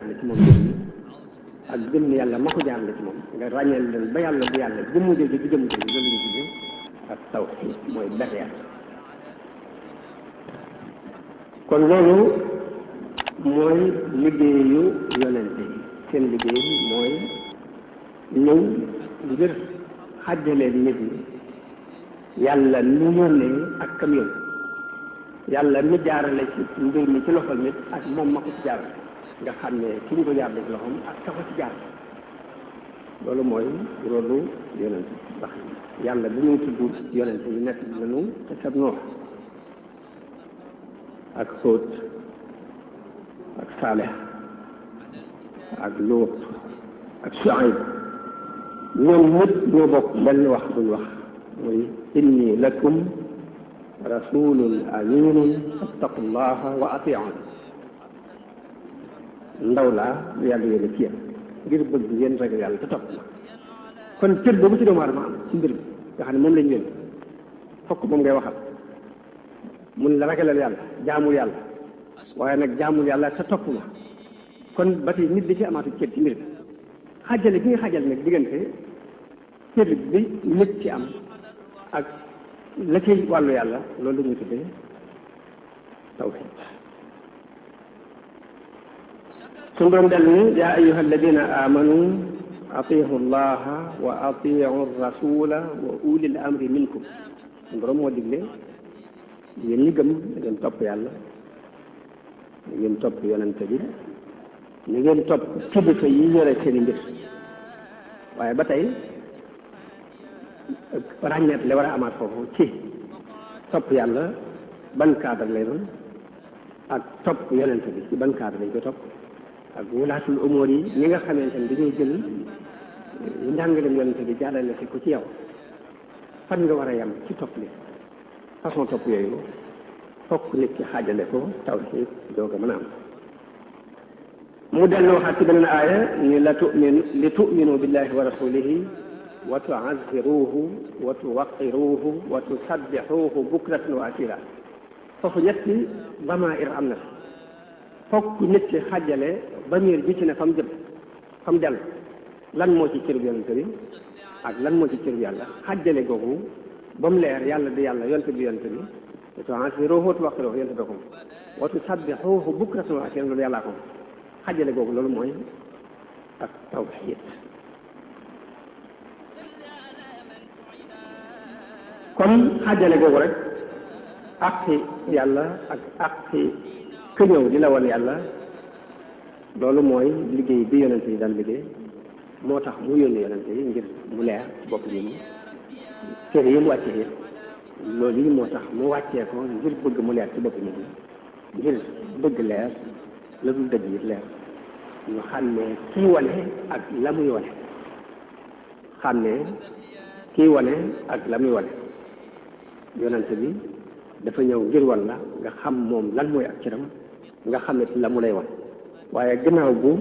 ci moom mbir mi ak gëm ne yàlla ma ko jaarale ci moom nga ràññeel leen ba yàlla di yàlla jëmm jooju di jëmm jooju loolu la ñu tuddee ak tawhiid mooy ber yàlla. kon loolu mooy liggéeyu yonente yi seen liggéey mooy ñëw ngir xàjjalee nit ñi yàlla nu yónnee ak kam yónni yàlla mi jaarale ci mbir mi ci loxol nit ak moom ma ko ci jaarale nga xam ne ki ñu ko jaarale ci loxoom ak ka ko ci jaarale loolu mooy rôlu yonente ndax yàlla bu ñuy tudd yonente yi nekk nañu te sab Nuux ak Hóot ak Saalix ak Luut ak Suayb ñoom ñëpp ñoo bokk benn wax buñ wax muy inni lakum rasulun aminun fattaqullaha wa atiun ndaw laa lu yàlla yéene ci yéen ngir bëgg ngeen ragal yàlla te topp ma kon cër boobu ci doomu aadama am ci mbir bi nga xam ne moom lañ yónni fokk moom ngay waxal mun la ragalal yàlla jaamul yàlla waaye nag jaamul yàlla te topp ma kon ba tey nit di ci amaatu cër ci mbir bi xàjjale gi nga xàjjale nag diggante cër bi nit ci am ak la ci wàllu yàlla loolu la ñuy tuddee tawhiid suñu doon del ni yaa ayyuha alladina amanu atiihu llaha wa atiihu rasula wa ulil amri minkum suñu borom moo digle yéen ñi gëm da ngeen topp yàlla da ngeen topp yonente bi da ngeen topp kilifa yi yore seen i mbir waaye ba tey ràññeet li war a amaat foofu ci topp yàlla ban cadre lay doon ak topp yonente bi ci ban cadre lañ ko topp ak wulaatul umóor yi ñi nga xamante ne dañuy jël njàngaleem yonente bi jàllale si ko ci yow fan nga war a yem ci topp li façon topp yooyu fokk nit ki xaajale ko tawhiid doog a mën a am mu dellu waxaat ci beneen aaya ni li tu'minu billahi wa rasulihi wa tu'azziruhu wa tuwaqqiruhu wa tusabbihuhu bukratan wa asila foofu ñetti damair am na fokk nit ki xaajale bamir bi ci ne fa mu jëm fa mu dellu lan moo ci cër bi yonente bi ak lan moo ci cër bi yàlla xaajale googu ba mu leer yàlla di yàlla yonte bi yonte bi wa tu'azziruhu wa tuwaqqiruhu yonte bi ko wa tusabbihuhu bukratan wa asila loolu yàllaa ko xajale googu loolu mooy ak tawhiid kon xajale googu rek àqi yàlla ak àqi ku ñëw di la wan yàlla loolu mooy liggéey bi yonente yi daan liggéey moo tax mu yónni yonente yi ngir mu leer bopp nit ñi téere yi mu wàccee yëpp loolu yi moo tax mu wàccee ko ngir bëgg mu leer ci bopp nit ñi ngir bëgg leer la dul dëgg yi leer ñu xàmmee kii wane ak la muy wane xàmmee kii wane ak la muy wane yonente bi dafa ñëw ngir wan la nga xam moom lan mooy ak cëram nga xam ne la mu lay wan waaye gannaaw bu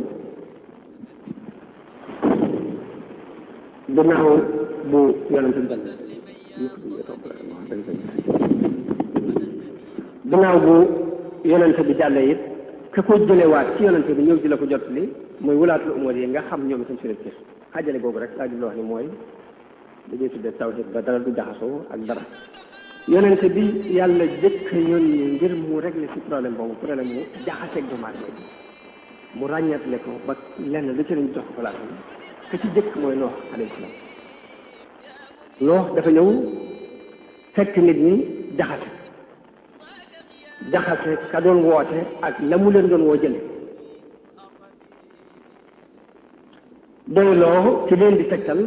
yonente bi gannaaw bu yonente bi jàllee it ka ko jëlewaat ci yonente bi ñëw di la ko jot li mooy wulaatul umur yi nga xam ñoom itam seen cër xaajale googu rek laa jublu wax ni mooy dañuy tuddee tawhiid ba dara du jaxasoo ak dara yonente bi yàlla jëkk yónni ngir mu régler ci problème boobu problème mu jaxaseeg doomu aadama bi mu ràññeetle ko ba lenn lu ci lañ jox ko place bi ka ci jëkk mooy Noox alayhi salaam Noox dafa ñëw fekk nit ñi jaxase ka doon woote ak la mu leen doon woo jële doyloo ci leen di tegtal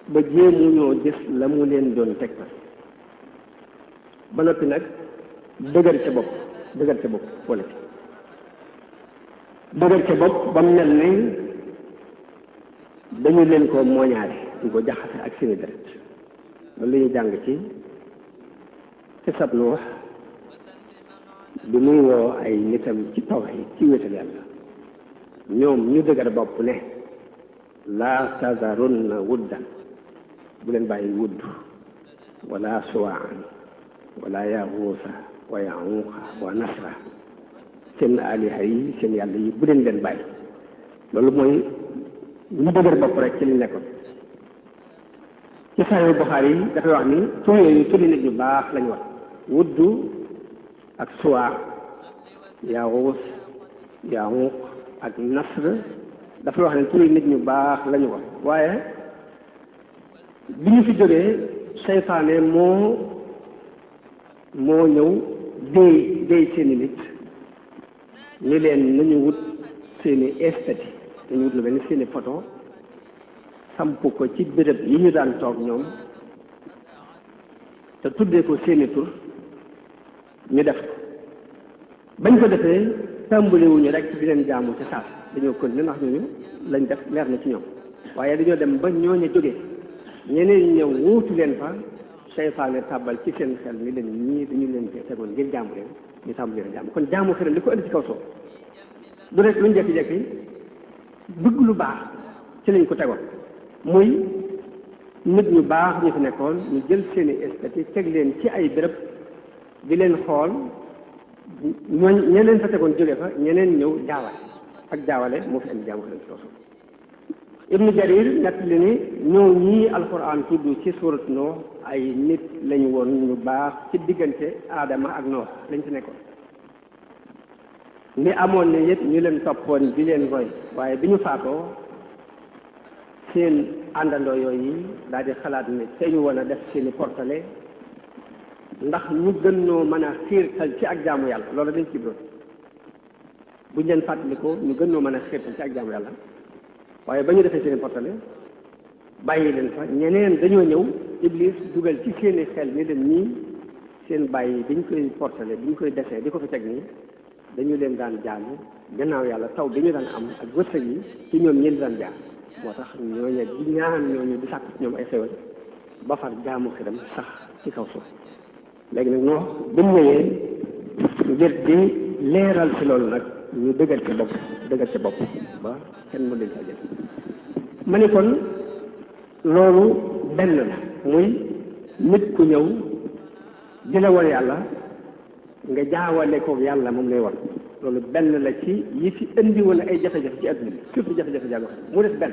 ba jéemu ñoo gis la mu leen doon tegtal ba noppi nag dëgër ca bopp politique dëgër ca bopp ba mu mel ni dañu leen ko mooñaale ñu ko jaxase ak seeni deret loolu la ñuy jàng ci xisab Nuux bi muy woo ay nitam ci tawhiid ci wéetal yàlla ñoom ñu dëgër bopp ne laa tazarunna wuddan bu leen bàyyi wudd wala suwaan wala yaxuusa wa yaxuuqa wa nasra seen aliha yi seen yàlla yi bu leen leen bàyyi loolu mooy ñu dëgër bopp rek ci li nekkoon ci Sahih Bukhari yi dafay wax ni tur yooyu turi nit ñu baax lañu wax wuddu ak suwaa yaawus yaawuq ak nasr dafay wax ne turi nit ñu baax lañu wax waaye bi ñu fi jógee seytaane moo ñëw déy seeni nit ni leen nañu wut seeni estati nañu wut lu mel ni seeni photo samp ko ci béréb yi ñu daan toog ñoom te tuddee ko seeni tur ñu def ko bañ ko defee tàmbaliwuñu rek di leen jaamu ca saas dañoo continuer ndax ñooñu lañ def leer na ci ñoom waaye dañoo dem ba ñooñu jógee ñeneen ñëw wuutu leen fa seytaane tàbbal ci seen xel ni leen ñii dañu leen tegoon ngir jaamu leen ñu tàmbali leen jaamu kon jaamu xëram li ko indi ci kaw soo du rek luñ jekki-jekki bëgg lu baax ci lañ ko tegoon muy nit ñu baax ñu fi nekkoon ñu jël seeni estati teg leen ci ay béréb di leen xool ñeneen fa tegoon jóge fa ñeneen ñëw jaawale ak jaawale moo fi indi jaamu xëram ci kaw soo Ibnu Jarir nett li ni ñëw ñii alquran tudd ci surat Nuux ay nit lañu woon ñu baax ci diggante Aadama ak Nuux lañ ci nekkoon ni amoon ne yëpp ñu leen toppoon di leen roy waaye bi ñu faatoo seen àndandoo yooyu daal di xalaat ne te ñu woon a def seeni portale ndax ñu gën noo mën a xiirtal ci ak jaamu yàlla loolu dañ ci doon buñ leen fàttalikoo ñu gën noo mën a xiirtal ci ak jaamu yàlla waaye ba ñu defee seeni portale bàyyi leen fa ñeneen dañoo ñëw Iblis dugal ci seeni xel ni leen ñii seen bàyyi biñ koy portale biñ koy defee di ko fi teg nii dañu leen daan jaamu gannaaw yàlla taw bi ñu daan am ak wërsëg yi ci ñoom ñeen daan jaam moo tax ñooñu di ñaan ñooñu di sàkk ci ñoom ay xewal ba far jaamu xiram sax ci kaw suuf léegi nag noo bu mu ñëwee ngir di leeral ci loolu nag ñu dëggal ci bopp ba kenn mu leen sa jël ma ni kon loolu benn la muy nit ku ñëw di la wan yàlla nga jaawale ko yàlla moom lay war loolu benn la ci yi fi indi woon ay jafe-jafe ci adduna bi surtout jafe-jafe jàng mu def benn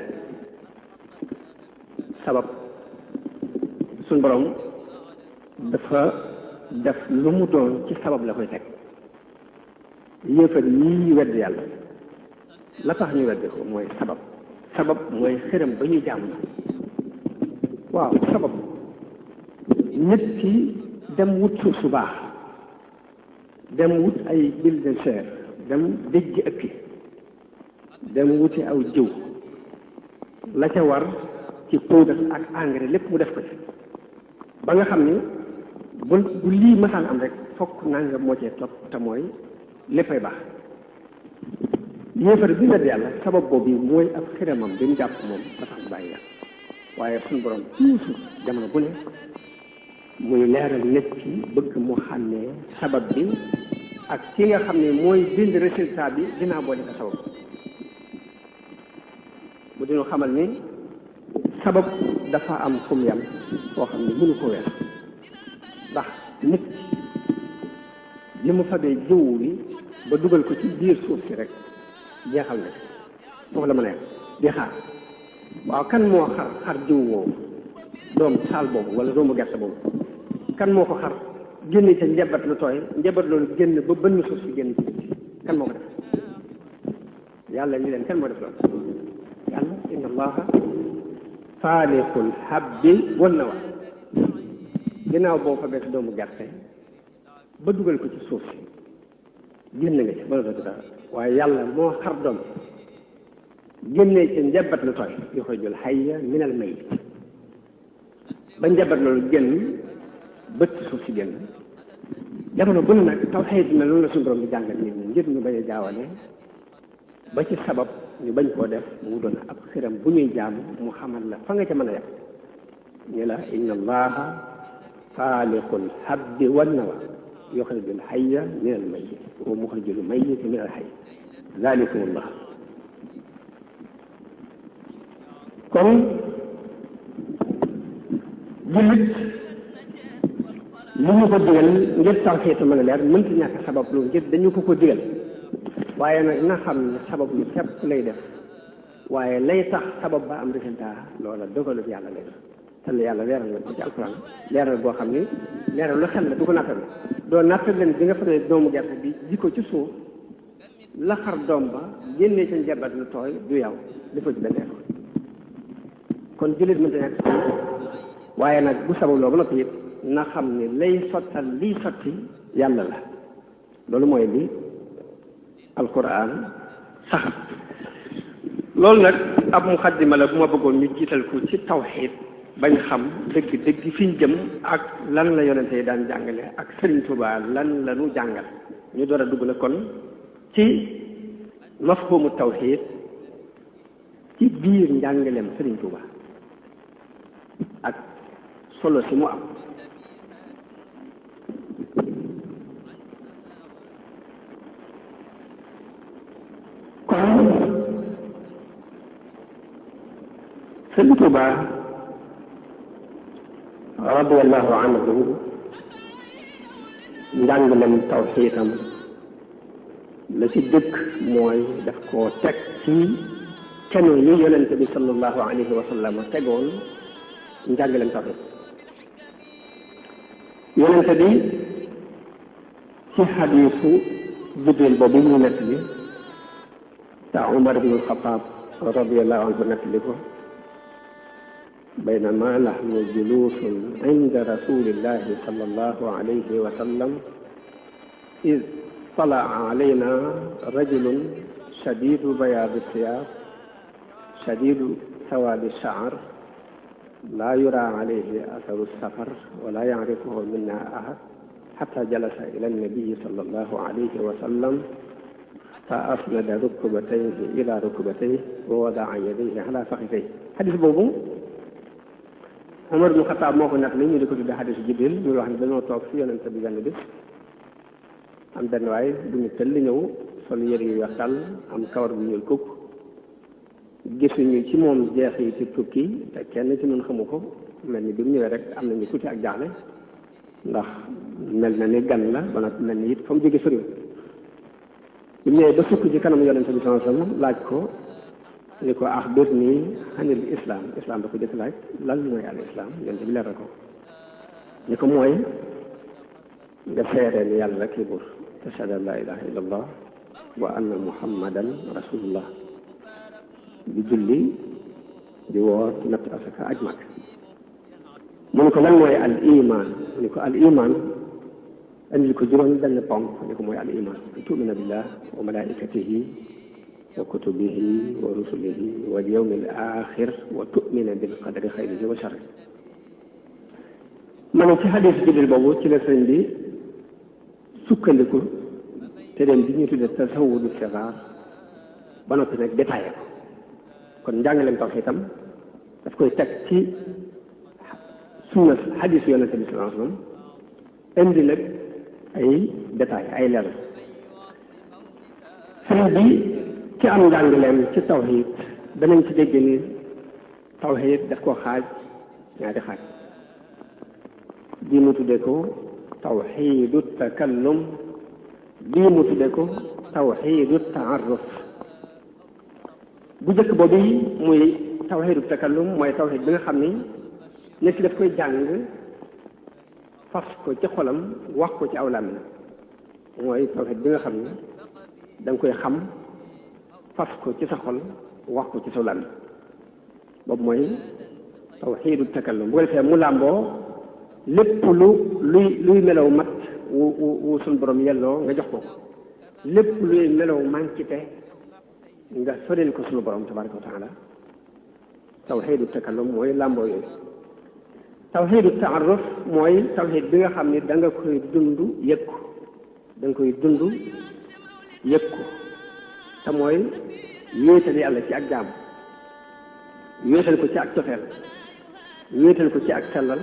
sabab suñ borom dafa def lu mu doon ci sabab la koy teg yéefar yii wedd yàlla la tax ñu wedd ko mooy sabab mooy xërëm ba ñuy jaamu na waaw sabab nit ki dem wut suuf su baax dem wut ay bulldozer dem déjj ëkki dem wuti aw jiw la ca war ci poudre ak engrais lépp mu def ko ci ba nga xam ni bu lii masaan am rek fokk nanga moo cee topp te mooy léppay baax yéefar bi wedd yàlla sabab boobu mooy ab xiramam bi mu jàpp moom ba tax mu bàyyi yàlla waaye suñu borom toujours jamono bu ne muy leeral nit ki bëgg mu xàmmee sabab bi ak ki nga xam ne mooy bind résultat bi dinaa boole ko sabab bu dinu xamal ni sabab dafa am fu mu yam koo xam ne mënu ko wees ndax nit li mu fabee jiw bi ba dugal ko ci biir suuf si rek jeexal na foofu la ma nekk di xaar waaw kan moo xar jiw woowu doom saal boobu wala doomu gerte boobu kan moo ko xar génne ca njabat lu tooy njabat loolu génn ba bënn suuf si génn ci biti kan moo ko def yàlla ñu leen kan moo def loolu yàlla inna allaha faaliqul habbi wan nawa ginnaaw boo fa bett doomu gerte ba dugal ko ci suuf si génn nga ci ba la dara waaye yàlla moo xar doom génnee ca njabat lu tooy yuxrijul hayya minal mayyit ba njabat loolu génn bët suuf si génn jamono bu ne nag tawhiid na loolu la suñu borom di jàngal nit ñi ngir ñu bañ a jaawale ba ci sabab ñu bañ koo def mu doon ab xiram bu ñuy jaam mu xamal la fa nga ca mën a yem ñu la inna allaha faaliqul habbi wan nawa yuxrijul hayya minal mayyit wa muxrijul mayyit minal hayy zalikumullah kon jullit li ñu ko digal ngir tawxiid mën a leer mënta ñàkk sabab lu ngir dañu ko digal waaye nag na xam ne sabab lu képp lay def waaye lay tax sabab ba am résultat loola dogalu yàlla lay def te yàlla leeral na ko ci alxuraan leeral boo xam ni leeral lu xel la du ko nattal doo nattal leen bi nga xam ne doomu gerte bi ji ko ci suuf la xar doom ba génnee ca njabat lu tooy du yow dafa ci benn effort kon jullit mënta nekk waaye nag bu sabab loo ba noppi it na xam ne lay sottal liy sotti yàlla la loolu mooy li alquran sax loolu nag ab muxaddima la bu ma bëggoon ñu jiital ko ci tawxiid bañ xam dëgg dëgg fi ñu jëm ak lan la yonente yi daan jàngale ak Sëriñ Tuubaa lan la ñu jàngal ñu door a dugg na kon ci mafhumu tawxiid ci biir njàngaleem Sëriñ Tuubaa ak solo si mu am kon Sëriñ Tuubaa radiyallahu anhu njàngaleem tawxiidam la ci dëkk mooy daf koo teg ci keno yi yonente bi sallallahu alayhi wa sallam tegoon njàngaleem tawxiid yonente bi ci xadiisu Jibril boobu ñu nett li te Umar ibn al-Xattaab radiyallahu anhu nett li ko baynama nahnu juluusun inda rasulillahi sallallahu alayhi wa sallam iz talaa alayna rajulun shadiidu bayaadi siyaab shadiidu sawaadi sha'r laa yuraa alayhi atharu safar wa laa ya'rifuhu minna ahad hatta jalasa ila nabiyi sallallahu alayhi wa sallam fa asnada rukbatayhi ila rukbatayhi wa wada'a yadayhi ala fakhidayhi. Xadis boobu Umar ibn Xattaab moo ko nett li ñu di ko tuddee xadisu Jibril ñu wax ne dañoo toog si yonente bi benn bis am benn waay bu ñu tëll ñëw sol yëre yu weex tàll am kawar bu ñuul kukk gisuñu ci moom jeex yi ci tukki te kenn ci ñun xamu ko mel ni bi mu ñëwee rek am nañu tuuti ak jaaxle ndax mel na ni gan la ba nag mel ni it fa mu jóge soriwul bi mu ñëwee ba sukk ci kanam yonente bi sallallahu alayhi wasallam laaj ko ni ko axbirnii anil islam islam da ko jëkk laaj lan mooy al islam yonente bi leeral ko ni ko mooy nga seere ni yàlla kii buur tashhadu an laa ilaha illa allah wa anna muhammadan rasulullah di julli di woor di natt asaka aj mag mu ni ko lan mooy al iman ni ko al iman andil ko juróom benn ponk ni ko mooy al iman tu'mina billah wa malaikatihi wa kutubihi wa rusulihi wal yawmil axir wa tu'mina bil qadri xayrihi wa sharrihi ma ne ci xadiis Jibril boobu ci la sëñ bi sukkandiku te dem bi ñu tudde tasawudu sixaar ba noppi nag détaillé ko kon njàngaleem tawxiid itam daf koy teg ci sunna xadiisu yonente bi sallallahu alayhi wasallam indi nag ay détail ay leeral sëñ bi ci am njàngaleem ci tawxiid danañ ci dégg ni tawxiid daf koo xaaj ñaari xaaj bii mu tudde ko tawxiidu takallum bii mu tudde ko tawxiidu taaruf bu njëkk boobu muy tawxiidu takallum mooy tawxiid bi nga xam ni nit ki daf koy jàng fas ko ci xolam wax ko ci aw làmmiñ mooy tawxiid bi nga xam ni da nga koy xam fas ko ci sa xol wax ko ci sa làmmiñ boobu mooy tawxiidu takallum bu ko defee mu làmboo lépp luy melaw mat wu suñ borom yelloo nga jox ko lépp luy melaw mànkite nga soril ko suñu borom tabaraka wa taala tawxiidu takallum mooy làmboo yooyu tawxiidu taaruf mooy tawxiid bi nga xam ni da nga koy dund yëg ko da nga koy dund yëg ko te mooy wéetal yàlla ci ak jaam wéetal ko ci ak cofeel wéetal ko ci ak sellal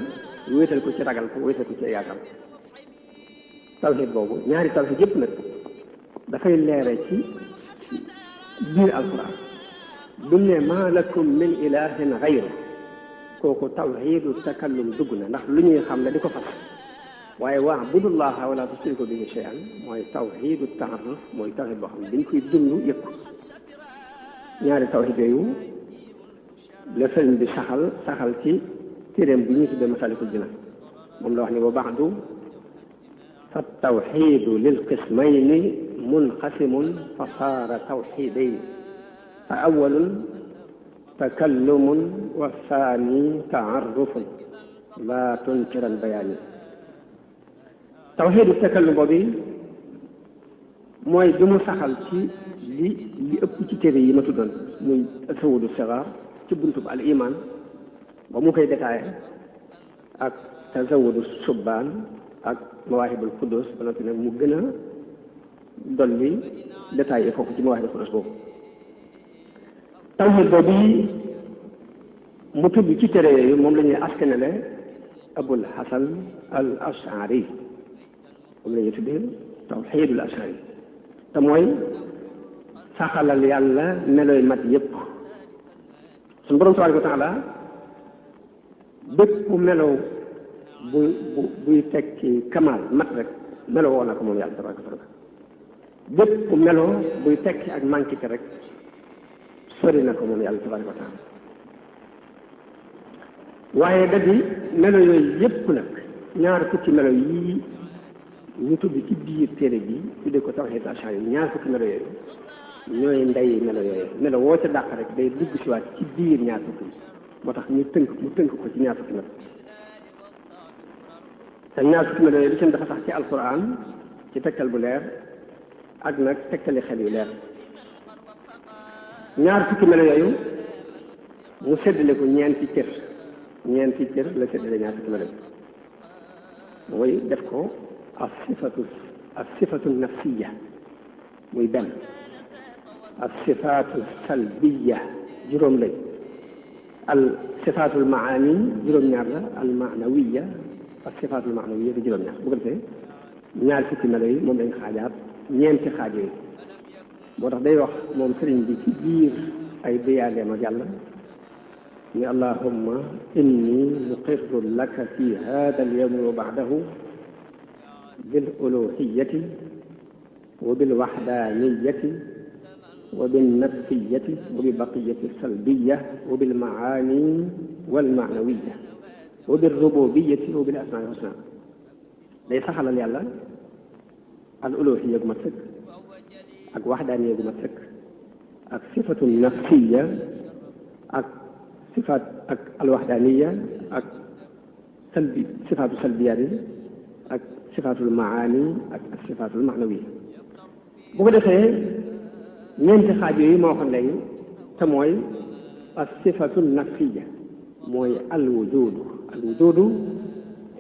wéetal ko ci ragal ko wéetal ko ci yaatal tawxiid boobu ñaari tawxiid yëpp nag dafay leere ci biir alquran bu ne maa lakum min ilahin gayru kooku tawxiidu takallum dugg na ndax lu ñuy xam la di ko fas waaye wa'budullaha wala tushriku bihi shay'an mooy tawxiidu taaruf mooy tawxiid boo xam ne dañ koy dund yëg ko ñaari tawxiid yooyu la sëriñ bi saxal ci téeréem bi ñuy tuddee Masaalikul Jinaan moom la wax ni wa ba'du fa tawxiidu lil qismayni munqasimun fa saara tawxiidayni fa awwalun takallumun wa saani taarufun laa tunkiran bayaani tawxiidu takallum boobu mooy bi mu saxal ci li ëpp ci téere yi ma tuddoon muy tasawudu sigaar ci buntub al iman ba mu koy détaillé ak tasawudu subbaan ak mawaahibul quddus ba noppi nag mu gën a dolli détaillé foofu ci mawaahibul quddus boobu tawxiid boobu mu tudd ci téere yooyu moom la ñuy askanale abul hasan al ashari moom la ñuy tuddee tawxiidul ashari te mooy saxalal yàlla melooy mat yépp suñu borom tabaaraka wa taala bépp melow buy tekki kamaal mat rek melo woo na ko moom yàlla tabaaraka wa taala bépp melo buy tekki ak manqué rek sori na ko moom yàlla tabaaraka wa taala waaye da di melo yooyu yépp nag ñaar fukki melo yii ñu tudd ci biir téere bi tuddee ko tawxiid ashari ñaar fukki melo yooyu ñooy ndey melo yooyu melo woo ca dàq rek day dugg si waat ci biir ñaar fukki moo tax mu tënk ko ci ñaar fukki melo te ñaar fukki melo yooyu li seen dafa sax ci alquran ci tegtal bu leer ak nag tegtali xel yu leer ñaar fukki melo yooyu mu séddale ko ñeenti cër la séddale ñaar fukki melo mooy def ko as-sifatu nafsiya muy benn as-sifatu salbiya juróom lañ al-sifatul maani juróom-ñaar la al-maanawiya as-sifatul maanawiya di juróom-ñaar bu ko defee ñaar fukki melo yi moom lañ xaajaat ñeenti xaaj yooyu moo tax day wax moom sëriñ bi ci biir ay déyaaleem ak yàlla ni allahumma inni muqirru laka fi hada al-yawmi wa ba'dahu bil uluhiyyati wa bil wahdaniyati wa bin nafsiyati wa bi baqiyati salbiyya wa bil maani wal ma'nawiyya wa bir rububiyyati wa bil asma'i husna day saxalal yàlla al uluhiyya gu mat sëkk ak wahdaniyya gu mat sëkk ak sifatu nafsiyya ak sifaat ak al wahdaniyya ak sifaatu salbiyaat yi ak sifaatul maani ak sifaatul maanawiya bu ko defee ñeenti xaaj yooyu moo waxoon léegi te mooy as sifatu nafsiya mooy al wujudu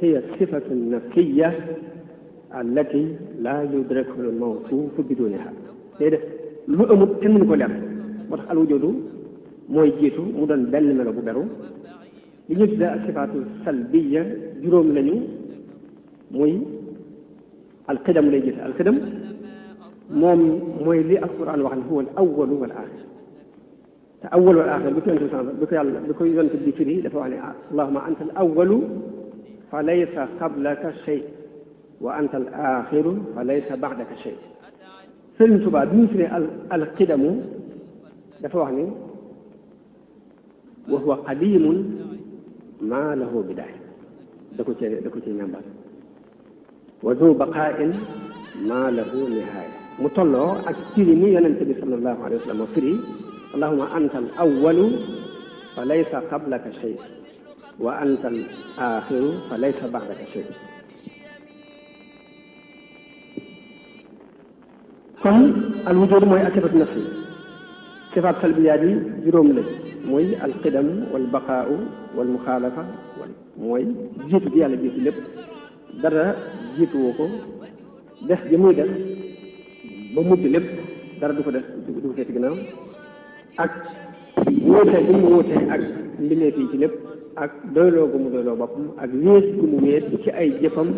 hiya sifatu nafsiya allati la yudriku al mawsuufu biduniha day def lu amut kenn mënu ko leer moo tax al wujudu mooy jiitu mu doon benn melo bu beru li ñu tuddee as sifaatu salbiya juróom lañu muy alqidam lay gis alqidam moom mooy li alquran wax ne huwa al awalu wal axir te awal wal axir bi ko yonent bi ko yàlla bi ko yonent bi firi dafa wax ne allahuma anta al awalu fa laysa qablaka shay wa anta al axiru fa laysa baadaka shay Sëriñ Tuubaa bi ñu firi alqidamu dafa wax ni wa huwa qadimun maa lahu bidaaya da ko cee ñàmbal wa du baqaa'in maa lahu nihaaya mu tolloo ak firi ni yonent bi sallallahu alayhi wa sallam firi allahumma anta al awwalu fa laysa qablaka shay wa anta al axiru fa laysa ba'daka shay kon al wujud mooy sifatu nafsi sifaat salbiyaat yi juróom la mooy al qidam wal baqaa'u wal muxaalafa mooy jiitu gi yàlla jiitu lépp dara jiituwoo ko def gi muy def ba mujj lépp dara du ko def du ko feeti ginnaaw ak wuute gi mu wuute ak mbindeef yi ci lépp ak doyloo gu mu doyloo boppam ak wéet gu mu wéet ci ay jëfam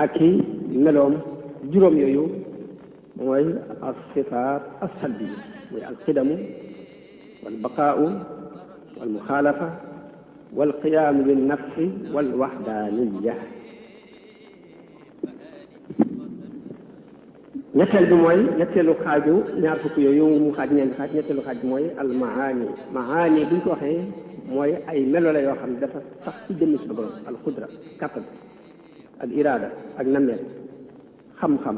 ak i meloom juróom yooyu mooy as sifaat as salbiya mooy al qidamu wal baqaa'u wal muxaalafa wal qiyaamu bin nafsi wal waxdaaniyya ñetteel bi mooy ñetteelu xaaju ñaar fukk yooyu mu xaaj ñeenti xaaj ñetteelu xaaj bi mooy al maani maani buñ ko waxee mooy ay melo la yoo xam ne dafa sax ci jëmmi suñu borom al xudra kàttan ak iraada ak nameel xam-xam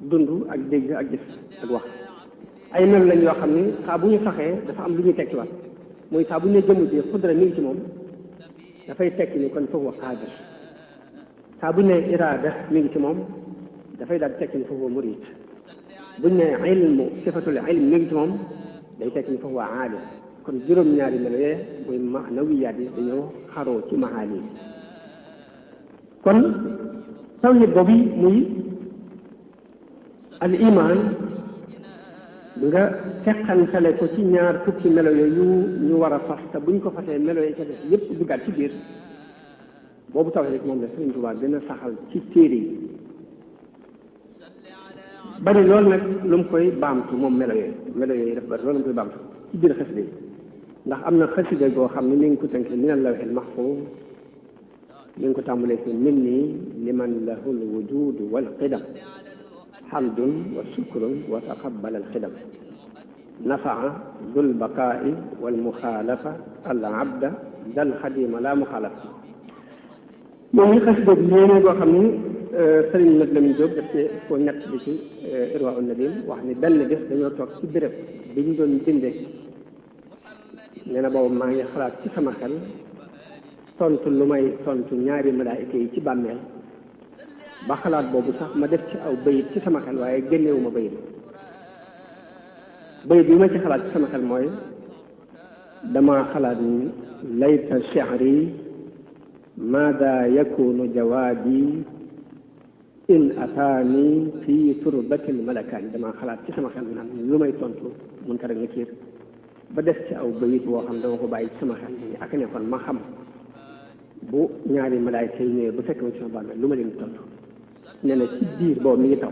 dund ak dégg ak gis ak wax ay melo lañ yoo xam ni saa bu ñu saxee dafa am lu ñuy tekkiwaat muy saa bu ñu ne jëmm ji xudra mi ngi ci moom dafay tekki ni kon foofu qaadir saa bu ñu ne iraada mi ngi ci moom dafay daal tekki ni foofu murid bu ñu ne ilmu sifatul ilm mi ngi ci moom day tekki ni foofu aalim kon juróom-ñaari melo yee muy maanawiyaat yi dañoo xaroo ci mahaani yi kon tawhid boobu muy al iman nga teqantale ko ci ñaar fukki melo yooyu ñu war a fas te buñ ko fasee melo yi ca def yépp duggaat ci biir boobu tawhid moom la Sëriñ Tuubaa gën a saxal ci téere yi bari loolu nag lu mu koy baamtu moom melo yooyu daf bari loolu mu koy baamtu ci biir xasida yi ndax am na xasida goo xam ne mi ngi ko tënkee minal lawhil mahfuuz mi ngi ko tàmbalee ci minni liman lahul wujudu wal qidam hamdun wa sukrun wa taqabbal al xidam nafaa dul baqaa'i wal muxaalafa al abda dal xadima la muxaalafa moom ñu xasida bi yéene goo xam ni sëriñ Mat Lamin Jóob daf ci ko ñett bi ci Irwaa un-Nadim wax ni benn bés dañoo toog ci béréb bi ñu doon bindee nee na boobu maa ngi xalaat ci sama xel tontu lu may tontu ñaari malaayika yi ci bàmmeel ba xalaat boobu sax ma def ci aw bayit ci sama xel waaye génnewuma bayit bi ma ci xalaat ci sama xel mooy dama xalaat ni layta shi'ri maada yakunu jawaabi in ataani fii turbatil malakaani dama xalaat ci sama xel naan lu may tontu mun ko rek nga kiir ba def ci aw bayit boo xam dama ko bàyyi ci sama xel ni ak ne kon ma xam bu ñaari malaayka yi ñëwee bu fekk ma ci sama bàmmeel lu ma leen tontu nee na ci biir boobu mi ngi taw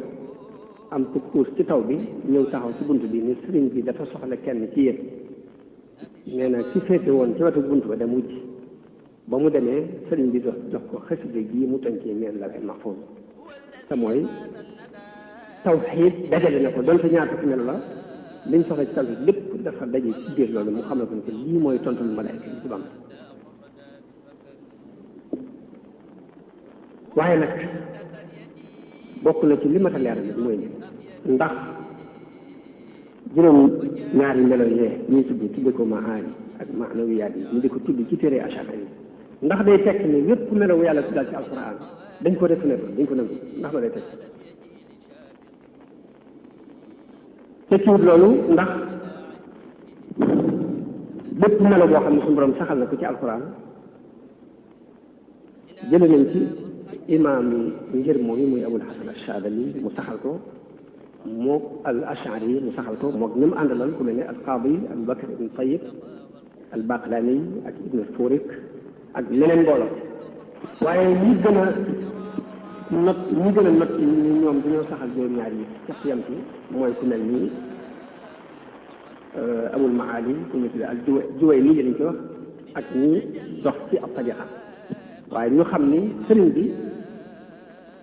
am ku kuus ci taw bi ñëw taxaw ci bunt bi ni sëriñ bi dafa soxla kenn ci yéen nee na ci féete woon ci wetu bunt ba dem wujj ba mu demee sëriñ bi jox ko xasida gii mu tënkee minal lawhil mahfuuz te mooy tawxiid dajale na ko donte ñaar fukki melo la liñ soxla ci tawxiid lépp dafa daje ci biir loolu mu xam ne ko lii mooy tontul malaayka yi ci bam waaye nag bokk na ci li ma ta leer nag mooy ndax juróom ñaari melo yee ñuy tudde ko maani ak maanawiyaat yi ñu di ko tudd ci téere Ash'ari yi ndax day tekk ni lépp melo yàlla tuddal ci alquran dañ ko reconnaître dañ ko nangu ndax ma day tekk tekkiwut loolu ndax lépp melo boo xam ne suñu borom saxal na ko ci alquran jële nañ ci imaam yi ngir moom yi muy Abul Hasan Ash-Shaadili mu saxal ko mook al Ash'ari yi mu saxal ko mook ñi mu àndaloon ku mel ne al Qaadi Abu Bakr ibn Tayyib al Baqlaani ak Ibn Furik ak leneen mbooloo waaye ñi gën a not ci ñoom dañoo saxal juróom-ñaar yi ca yam ci mooy ku mel ni Abul Maali ku ñu tuddee al Juwayni lañ koy wax ak ñi dox ci ab tariqa waaye ñu xam ni sëriñ bi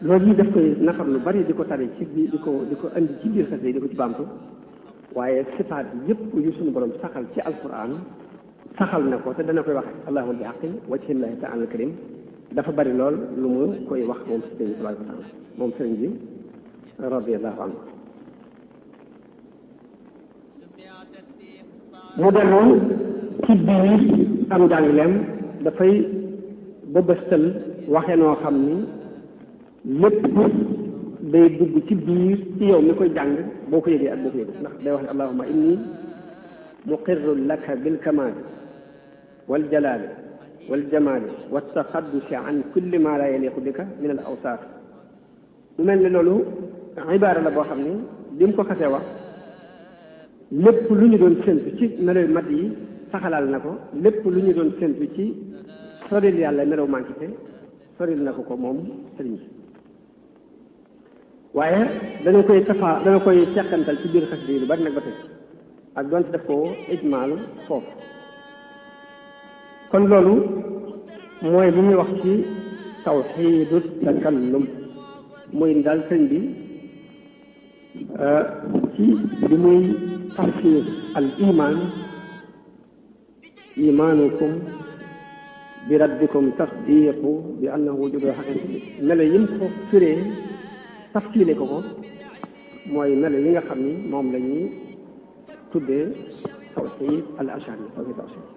loolu yi daf koy nafar lu bari di ko tari ci di ko andi ci biir xasida yi di ko ci baamtu waaye sifaat yëpp yu suñu borom saxal ci alquran saxal na ko te dana koy waxe allahumma bi haqqi wajhillahi ta'ala al-karim dafa bari lool lu mu koy wax moom sëriñ bi tabaraka wa taala moom sëriñ bi radiyallahu anhu mu dellu ci biir am njàngaleem dafay bëbëstal waxe noo xam ni lépp day dugg ci biir ci yow mi koy jàng boo ko yëgee ak boo ko yëgee ndax day wax ne allahumma inni muqirru laka bil kamaal wal jalaal wal jamaal wa taqaddusi an kulli ma la yaliqu bika min al awsaaf mu mel ne loolu ibaara la boo xam ni li mu ko xasee wax lépp lu ñu doon séntu ci meloy mat yi saxalaal na ko lépp lu ñu doon séntu ci soril yàlla melow manquité soril na ko moom sëriñ bi waaye dana koy seqantal ci biir xasida yi lu bari nag ba tey ak doonte def ko ijmaal foofu kon loolu mooy li ñuy wax ci tawxiidu takallum muy daal sëriñ bi ci bi muy tafsir al iman imanukum bi rabbikum tasdiqu bi annahu wujudu haqiqati melo yim ko firee tafsile ko mooy melo yi nga xam ni moom la ñuy tuddee tawxid al ashari tawxid al ashari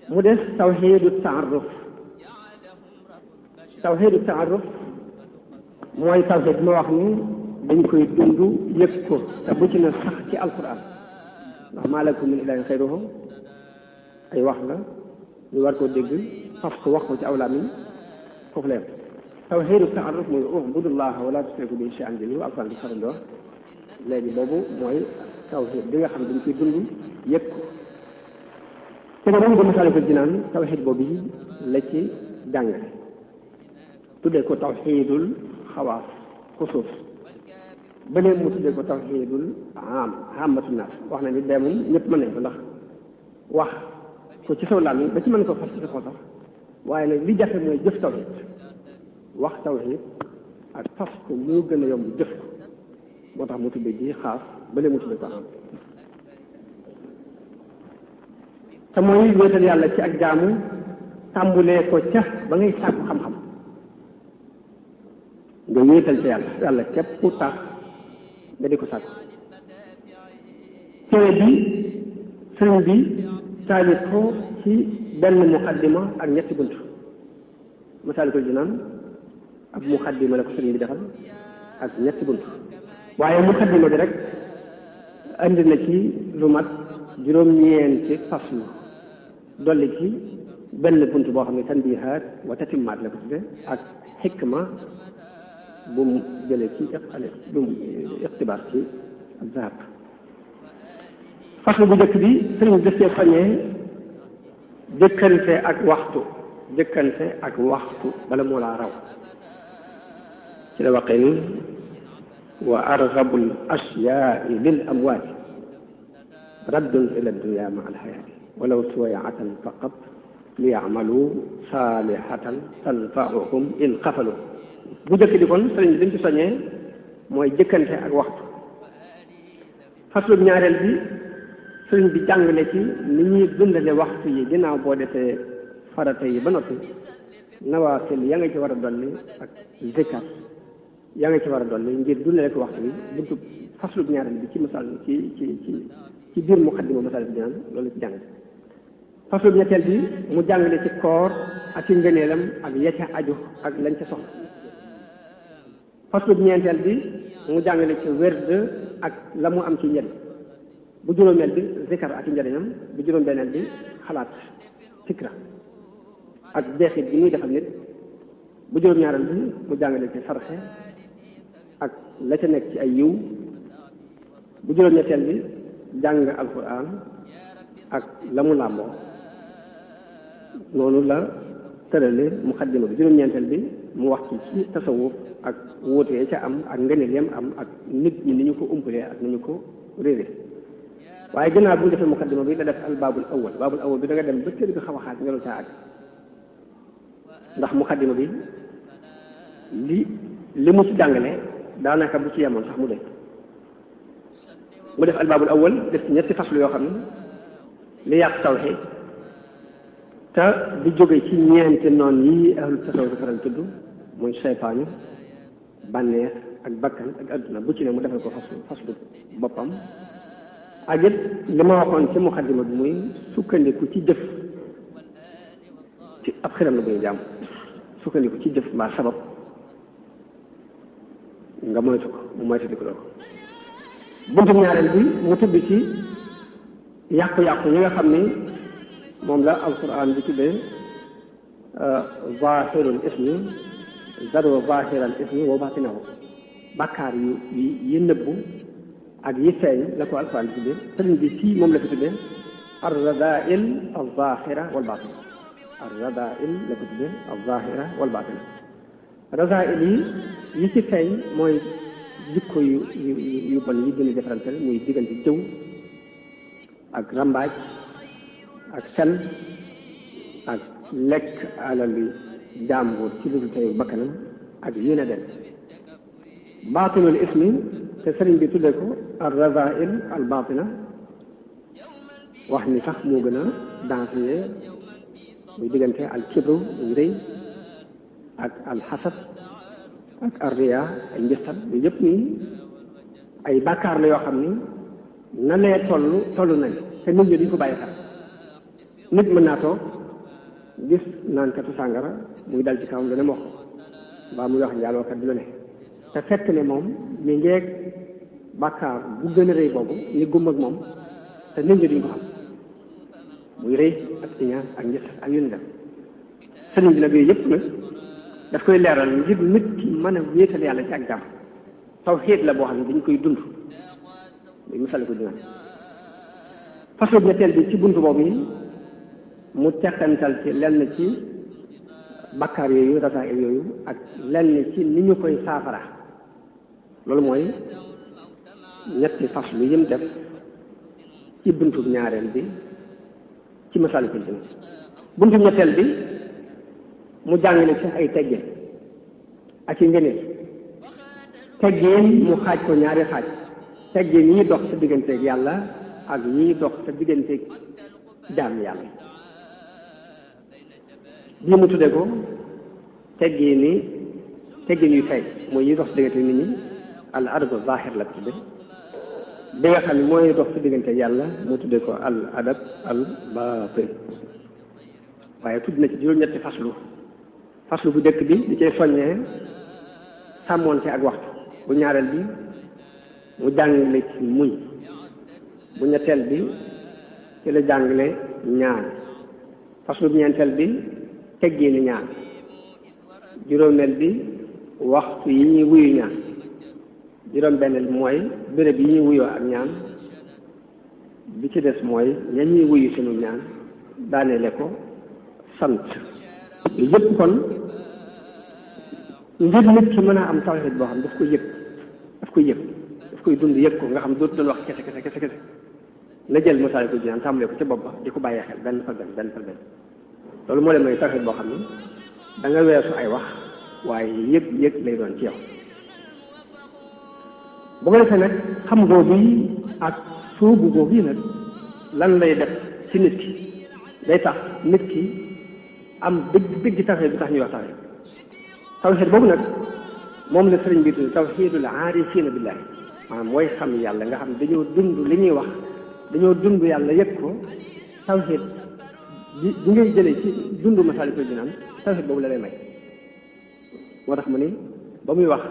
mu des tawxidu taaruf tawxidu taaruf mooy tawxid ma wax ni dañ koy dund yëg ko te bu ci na sax ci alquran ndax maa lakum min ilaahin xayruhu ay wax la ñu war koo dégg faf ko wax ko ci aw làmmiñ foofu leen tawxiidu taaruf mooy ubudullaha wala tusriku bihi shay'an bi alquran di farandoo léegi boobu mooy tawxiid bi nga xam ne dañ koy dund yëg ko te nga moom di Masaalikul Jinaan tawxiid boobu yi la ci jàngale tuddee ko tawxiidul xawaas xusuus beneen mu tuddee ko tawxiidul aamatu naas wax na ni dee moom ñëpp mën nañ ko ndax wax ko ci saw làmmiñ ba ci mën ko fas ci sa xol sax waaye nag li jafe mooy jëf tawxiid wax tawxiid ak fas ko moo gën a yomb jëf ko moo tax mu tuddee ji xaas beneen mu tuddee ko am te mooy wéetal yàlla ci ak jaamu tàmbulee ko ca ba ngay sàkku xam-xam nga wéetal ca yàlla képp ku tax nga di ko sàkku téere bi sëriñ bi taalif ko ci benn muqaddima ak ñetti bunt Masaalikul Jinaan ak muqaddima la ko sëriñ bi defal ak ñetti bunt waaye muqaddima bi rek andi na ci lu mat juróom-ñeenti faslu dolli ci benn bunt boo xam ne tanbihaat wa tatimmaat la ko tudde ak xikma bu mu jëlee ci bu mu iqtibaas ci zahab faslu bu njëkk bi sëriñ bi def cee fañee jëkkante ak waxtu bala moo laa raw ci la waxee ni wa argabul ashyaai lil amwaati raddun ila dunya ma alxayaati walaw suwayatan faqat li yamalu saalihatan tanfauhum in xafalu bu njëkk di kon sëriñ bi dañ ci soññee mooy jëkkante ak waxtu faslu ñaareel bi sëriñ bi jàngale ci ni ñuy dundale waxtu yi ginnaaw boo defee farata yi ba noppi nawaafil ya nga ci war a dolli ak zikar yaa nga ci war a dolli ngir dundale ko waxtu bi buntu faslu ñaareel bi ci masal ci biir muqaddima Masaalikul Jinaan loolu ci jàng faslu ñetteel bi mu jàngale ci koor ak ci ngëneelam ak ya ca aju ak lañ ca soxla faslu ñeenteel bi mu jàngale ci werd ak la mu am ci njëriñ bu juróomeel bi zikar ak ci njëriñam bu juróom-benneel bi xalaat fikra ak jeexit bi muy defal nit bu juróom-ñaareel bi mu jàngale ci sarxe ak la ca nekk ci ay yiw bu juróom-ñetteel bi jàng alquran ak la mu làmboo noonu la tërale muqaddima bi juróom-ñeenteel bi mu wax ci tasawuf ak wóotee ca am ak ngëneel yam am ak nit ñi ni ñu ko umpalee ak ni ñu ko réeré waaye gannaaw bu ñu defee muqaddima bi da def al baabul awwal bi da nga dem ba tër bi xaw a xaaj nga caa àgg ndax muqaddima bi li mu ci jàngale daanaka bu ci yemoon sax mu doy mu def al baabul awwal def ci ñetti faslu yoo xam ne li yàq tawxiid te di jóge ci ñeenti noon yi ahlu tasawuf faral tudd muy seytaanu bànneex ak bakkan ak adduna bu ci ne mu defal ko faslu boppam ak it li ma waxoon ci muqaddima bi muy sukkandiku ci jëf ci ab xiram la bu ñu jàmm sukkandiku ci jëf mbaa sabab nga moytu ko mu moytu di ko loolu buntu ñaareel bi mu tudd ci yàqu-yàqu yi nga xam ni moom la alquran bi tuddee zahirul ismi zaru zahiral ismi wa batinahu bàkkaar yi nëbbu ak yi feeñ la ko alquran bi tuddee sëriñ bi fii moom la ko tuddee ar-radaa'il az-zahira wal batina ar-radaa'il la ko tuddee az-zahira wal batina radaa'il yi ci feeñ mooy jikko yu bon yi gën a defarantal muy diggante jëw ak rambaaj ak fen ak lekk alali jàmbur ci lu dul tey bakkanam ak yéen a dem baatinul ismi te sëriñ bi tudde ko ar razail al baatina wax ni sax moo gën a dansé muy diggante al kibru muy rëy ak al xasad ak ar riya ay njëstal yu yëpp nii ay bàkkaar la yoo xam ni na lee toll nañ te nit ñi duñ ko bàyyi xel nit mën naa toog gis naan katu sàngara muy dal ci kawam lu ne moo ko mbaa muy wax njaalookat di lu ne te fekk ne moom mi ngeeg bàkkaar bu gën a rëy boobu ni gum ak moom te nit ñi duñ ko xam muy rëy ak iñaan ak njës ak yu ni def sëriñ bi nag yooyu yëpp nag daf koy leeral ngir nit ki mën a wéetal yàlla ci ak jàmm tawhiid la boo xam ne dañ koy dund muy misali ko dina façon ñetteel bi ci buntu boobu yi mu teqantal ci lenn ci bakkaar yooyu rasaa'il yooyu ak lenn ci ni ñu koy saafara loolu mooy ñetti faslu yim def ci buntu ñaareel bi ci Masaalikul Jinaan buntu ñetteel bi mu jàngale ci ay teggin ak ci ngëneel teggin mu xaaj ko ñaari xaaj teggin yi dox sa digganteeg yàlla ak yi dox sa digganteeg jaam yàlla bii mu tudde ko teggin yu feeñ mooy yi dox sa diggante nit ñi al ardu zahir la tudde bi nga xam ne mooy dox sa diggante yàlla mu tudde ko al adab al baatin waaye tudd na ci juróom-ñetti faslu bu njëkk bi di cay soññee sàmmoonte ak waxtu bu ñaareel bi mu jàngale ci muñ bu ñetteel bi ci la jàngale ñaan faslu bu ñeenteel bi teggiini ñaan juróomeel bi waxtu yi ñuy wuyu ñaan juróom-benneel bi mooy béréb yi ñuy wuyoo ak ñaan bi ci des mooy ña ñuy wuyu sunu ñaan daaneele ko sant yooyu yëpp kon ngir nit ki mën a am tawhid boo xam daf koy dund yëg ko nga xam dootu doon wax kese na jël Masaalikul Jinaan tàmbalee ko ca bopp ba di ko bàyyee xel benn par benn loolu moo leen mooy tawhid boo xam ne da nga weesu ay wax waaye yëg lay doon ci yow bu ko defee nag xam googu yi ak sóobu googu yi nag lan lay def ci nit ki day tax nit ki am dëgg tawhid bi tax ñuy wax tawhid boobu nag moom la sëriñ bi tudd tawhidul aarifiina billaahi maanaam mooy xam yàlla nga xam dañoo dund li ñuy wax dañoo dund yàlla yëg ko tawhid bi ngay jëlee ci dund Masaalikul Jinaan tawhid boobu la lay may moo tax mu ni ba muy wax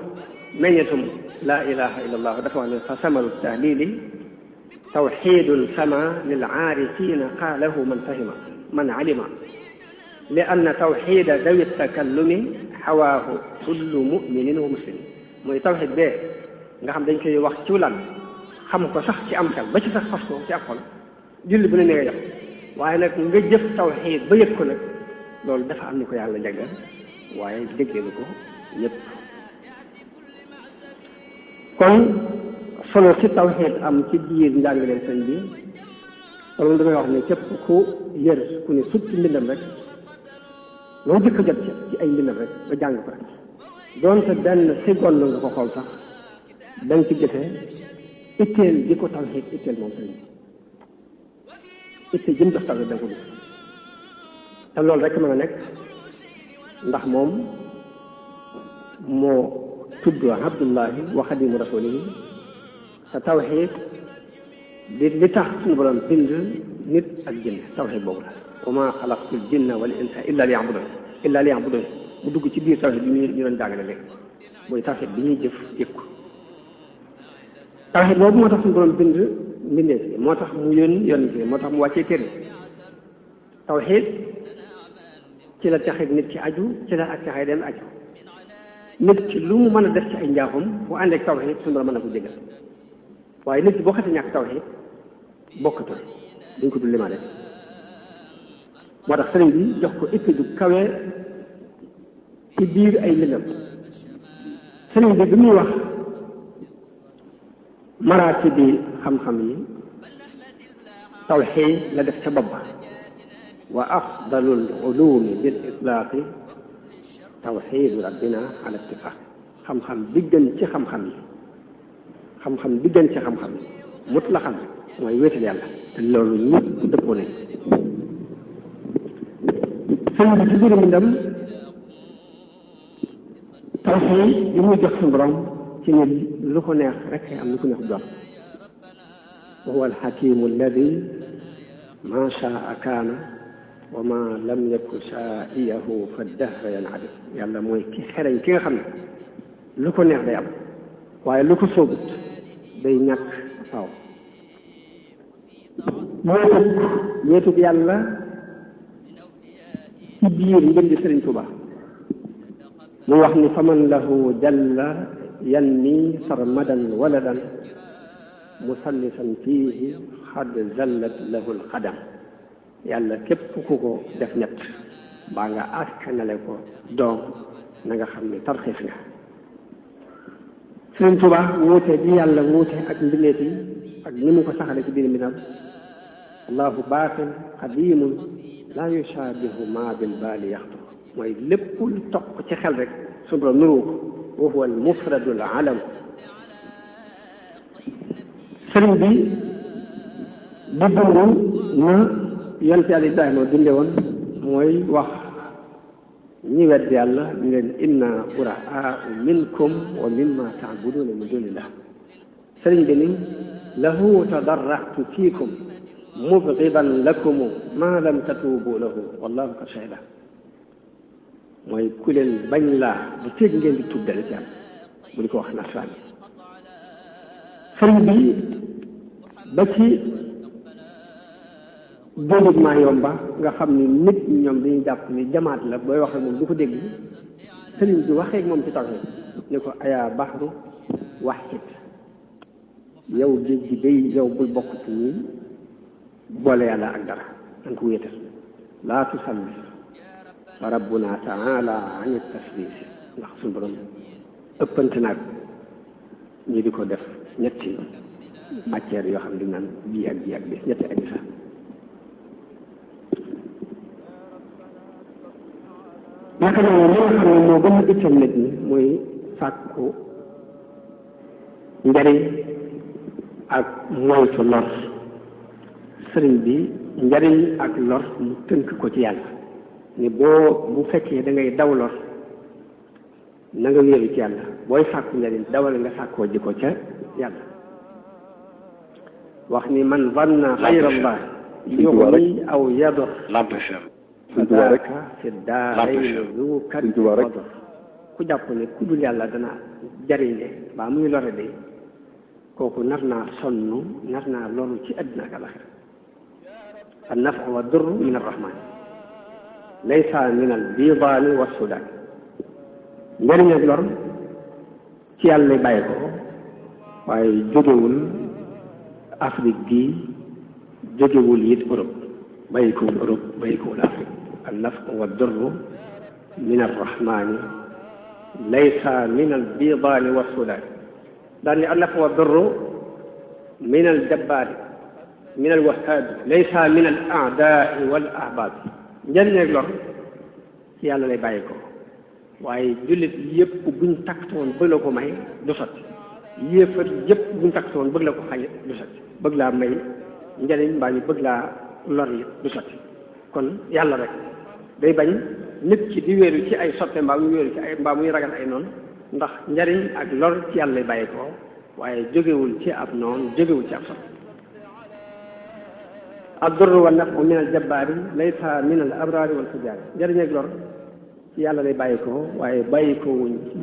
meññetum laa ilaha illa allah dafa wax ne fa samaru tahlili tawxidun sama lil aarifina qaalahu man fahima man alima li anna tawxida dawi takallumi xawaahu kullu muminin wa muslim mooy tawxid bee nga xam dañ koy wax ci lan xam ko sax ci am xel ba ci sax fas ko ci ab xol julli bu ne nee nga yàq waaye nag nga jëf tawxid ba yëg ko nag loolu dafa am ni ko yàlla jagleel waaye déggeelu ko ñëpp kon solo si tawxiid am ci biir njàngaleen sëñ bi loolu damay wax ne képp ku yër ku ne sut ci mbindam rek loo jëkk jot ci ay mbindam rek nga jàng ko rek doonte benn seconde nga ko xool sax da nga ci jëfee itteel di ko tawxiid itteel moom sëñ bi itteel jëm jox tawxiid da nga ko gis te loolu rek mën a nekk ndax moom moo tudd abdullahi wa xadimu rasulihi te tawxiid li tax suñu borom bind nit ak jinn tawxiid boobu la wa ma xalaqtul jinna wal insa illa liya'budun mu dugg ci biir tawxiid bi ñu doon jàngale léegi mooy tawxiid bi ñuy jëf jëkku tawxiid boobu moo tax suñu borom bind mbindeef yi moo tax mu yónni moo tax mu wàccee téere tawxiid ci la taxit nit ci aju ci la ak taxay dem aju nit ki lu mu mën a def ci ay njaaxum bu àndeek tawxiid suñu borom mën na ko jégal waaye nit ki boo xasee ñàkk tawxiid bokkatul dañ ko dul limaale moo tax sëriñ bi jox ko itte ju kawe ci biir ay mbindam sëriñ bi bi muy wax maraati bi xam-xam yi tawxiid la def ca bopp wa afdalul ulumi bil itlaaqi tawxiidu rabbina ala ittifaaq xam-xam bi gën ci xam-xam yi xam-xam bi gën ci xam-xam yi mut la xam mooy wéetal yàlla te loolu ñëpp dëppoo nañ sëñ bi ci biir mbindam tawxiid yi muy jox suñu borom ci ne lu ko neex rek am lu ko neex doon wa huwa alxakimu alladi ma shaa kaana wa ma lam yakun shaa'iyahu fa dahra yanadib yàlla mooy ki xereñ ki nga xam ne lu ko neex day am waaye lu ko sóobut day ñàkk faaw wéetug yàlla ci biir mbindi Sëriñ Tuuba mu wax ni faman lahu jalla yanni sarmadan waladan musallisan fiihi xad zallat lahu alqadam yàlla képp ku ko def ñett mbaa nga askanale ko doom na nga xam ne tarxiis nga Sëriñ Tuuba wuute bi yàlla wuute ak mbindeef yi ak ni mu ko saxale ci biir mbindam allahu baatin qadimun laa yushaabihu ma bil baali yaxtu mooy lépp lu toq ci xel rek suñu borom nuru ko wa huwa al mufradu al alam sëriñ bi di dund na yonent yàlla Ibrahima dunde woon mooy wax ñi wedd yàlla ñu leen inna buraa'u minkum wa mimma ta'buduuna min duunillah sëriñ bi ni lahu tadarra'tu fiikum mubghidan lakum ma lam tatuubu lahu wallahu qad shahida mooy ku leen bañ laa bu feeg ngeen di tuddale ci yàlla bu di ko wax nasraan sëriñ bi ba ci jógub maa yomba nga xam ni nit ñoom dañuy jàpp ni jamaat la booy wax ak moom du ko dégg sëriñ bi waxee ak moom ci tax ni ko ayaa baxru waxit yow géej gi day yow bul bokk ci ñi boole yàlla ak dara danga ko wéetal laa tusalli fa rabbuna taala an tasbih ndax suñu borom ëppante naag ñi di ko def ñetti matière yoo xam ne naan bii ak bii ak bii ñetti ak sax naka noonu li nga xam ne moo gën a itteel nit ñi mooy sàkku njariñ ak moytu lor sëriñ bi njariñ ak lor mu tënk ko ci yàlla ni boo bu fekkee da ngay daw lor na nga wéeru ci yàlla booy sàkku njariñ dawal nga sàkkoo ji ko ca yàlla wax ni man zanna xayrallah yuxni aw yadur fadaaka fi daarayni zu kaddi wador ku jàpp ne ku dul yàlla dana jariñe baa muy lore de kooku nar naa sonn nar naa loru ci àddina ak alaxira an nafu wa dur min arrahman laysa min al bidaani wa sudan njëriñ ak lor ci yàlla lay bàyyi ko waaye jógewul Afrique gi jógewul it Europe bàyyikowul Europe bàyyikowul Afrique an nafu wa dur min arrahmani laysa min al bidaani wa sudan daan ni an nafu wa dur min al jabbaari min al wahaabi laysa min al aadaai wal ahbaab njëriñ ak lor ci yàlla lay bàyyi ko waaye jullit yëpp buñ taktoon bëgg la ko may du sotti yéefar yëpp buñ taktoon bëgg la ko xañ du sotti bëgg laa may njëriñ mbaa ñu bëgg laa lor yi du sotti kon yàlla rek day bañ nit ki di wéeru ci ay sotte mbaa muy wéeru ci ay mbaa muy ragal ay noonu ndax njëriñ ak lor ci yàlla lay bàyyi ko waaye jógewul ci ab noonu jógewul ci ab sotte ad-durru wa nafu min al jabbaari laysa min al abraari wal fujaari njëriñ ak lor ci yàlla lay bàyyi ko waaye bàyyi ko wuñ ci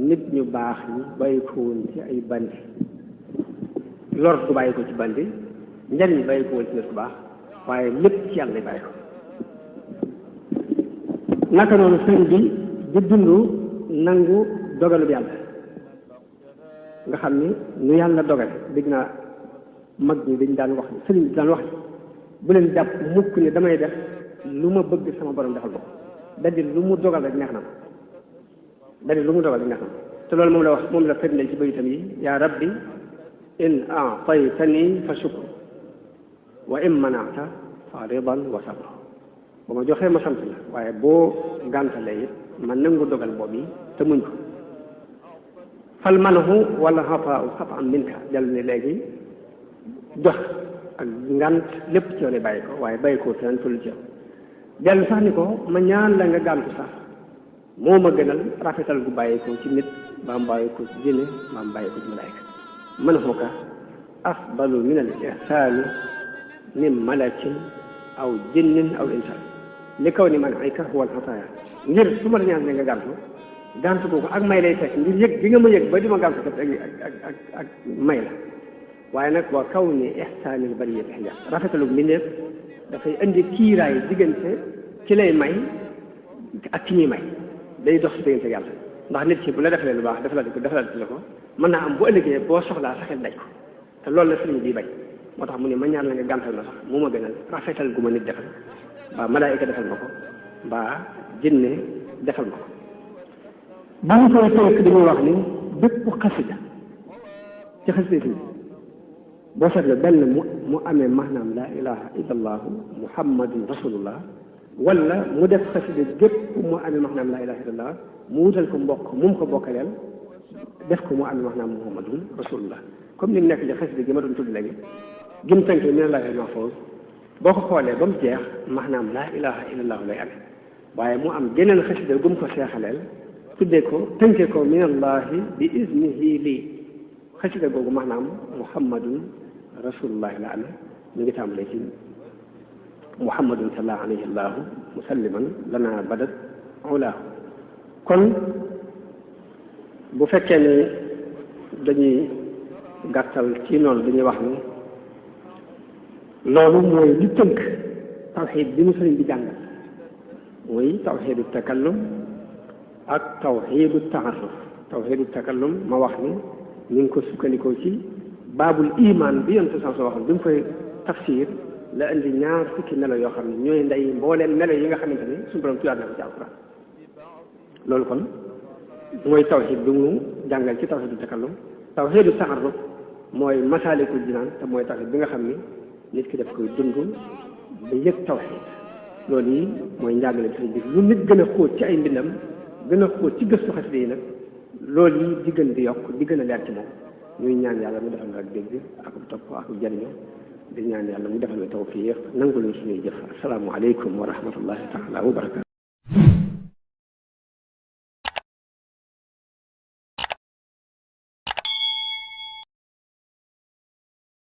nit ñu baax ñi bàyyi ko wuñ ci ay bandi lor du bàyyi ko ci bandi njëriñ bàyyi ko wuñ ci nit ku baax waaye lépp ci yàlla lay bàyyi ko naka noonu sëriñ bi di dund nangu dogalub yàlla nga xam ni nu yàlla dogale dégg naa mag ñi dañ daan wax sëriñ bi daan wax bu leen jàpp mukk ne damay def lu ma bëgg sama borom defal ko dadi lu mu dogal rek neex na ma dadi lu mu dogal rek neex na ma te loolu moom la wax moom la firndeel ci bayitam yi yaa rabbi in aataytani fa shukru wa in manaata fa ridan wa sabr ba ma joxee ma sant la waaye boo gàntalee it ma nangu dogal boobu yi te muñ ko fal manhu wala xataa xataan minka dellu ne léegi jox ak ngant lépp ci yow lay bàyyi ko waaye bàyyi ko feneen tullu ci yow dellu sax ni ko ma ñaan la nga gàntu sax moo ma gënal rafetal gu bàyyi ko ci nit mbaa mu bàyyi ko ci jinne mbaa mu bàyyi ko ci malaayka manhu ka afdalu min al ihsaani min malakin aw jinnin aw insan li kaw ni man ay ka wal xataaya ngir su ma la ñaan la nga gàntu googu ak may lay fekk ngir yëg bi nga ma yëg ba di ma gàntu kat ak may la waaye nag waa kaw ni ihsaanil bariyati xijaab rafetalu mbindeef dafay indi kiiraay diggante ci lay may ak ci ñuy may day dox si diggante yàlla ndax nit ki bu la defalee lu baax defalati la ko mën naa am bu ëllëgee boo soxlaa sa xel daj ko te loolu la sëriñ bi bañ moo tax mu ne ma ñaan la nga gàntal ma sax mu ma gënal rafetal gu ma nit defal mbaa malaayika defal ma ko mbaa jinne defal ma ko ba ñu koy tënk dañuy wax ni bépp xasida ci xasida si boo seetlee benn mu amee maanaam laa ilaha illa allahu muhammadun rasulullah wala mu def xasida gépp mu amee maanaam laa ilaha illa allah mu wutal ko mbokk mu ko bokkaleel def ko mu amee maanaam muhammadun rasulullah comme ni mu nekk ci xasida gi ma doon tudd léegi gim tënk min laahi mahfuus boo ko xoolee ba mu jeex maanaam laa ilaha illa allahu lay amee waaye mu am geneen xasida gum ko seexaleel tuddee ko tënkee ko min allahi bi iznihi lii xasida googu maanaam muhammadun rasulullahi la amee ñu ngi tàmbalee ci muhammadun salla alayhi allahu musalliman lana badat ulaahu kon bu fekkee ne dañuy gàttal ci noonu dañuy wax ni loolu mooy li tënk tawxiid bi mu sëriñ bi jàngal mooy tawxiidu takallum ak tawxiidu taaruf tawxiidu takallum ma wax ni ñu ngi ko sukkandikoo ci baabul iman bi yonent sax soo waxoon bi mu koy tafsir la indi ñaar fukki melo yoo xam ne ñooy ndey mbooleem melo yi nga xamante ni suñu borom tuyaat na ko ci alquran loolu kon mooy tawxiid bi mu jàngal ci tawxiidu takallum tawxiidu taaruf mooy masaalikul jinaan te mooy tawxiid bi nga xam ni nit ki daf koy dund ba yëg tawxiid loolu yi mooy njàngale bi sëriñ bi lu nit gën a xóot ci ay mbindam gën a xóot ci gëstu xasida yi nag loolu yi di gën di yokk di gën a leer ci moom ñuy ñaan yàlla mu defal ak dégg ak topp ak jariño di ñaan yàlla mu defal tawfiq nangul ñu suñuy jëf assalaamu aleykum wa rahmatullahi taala wa barakatu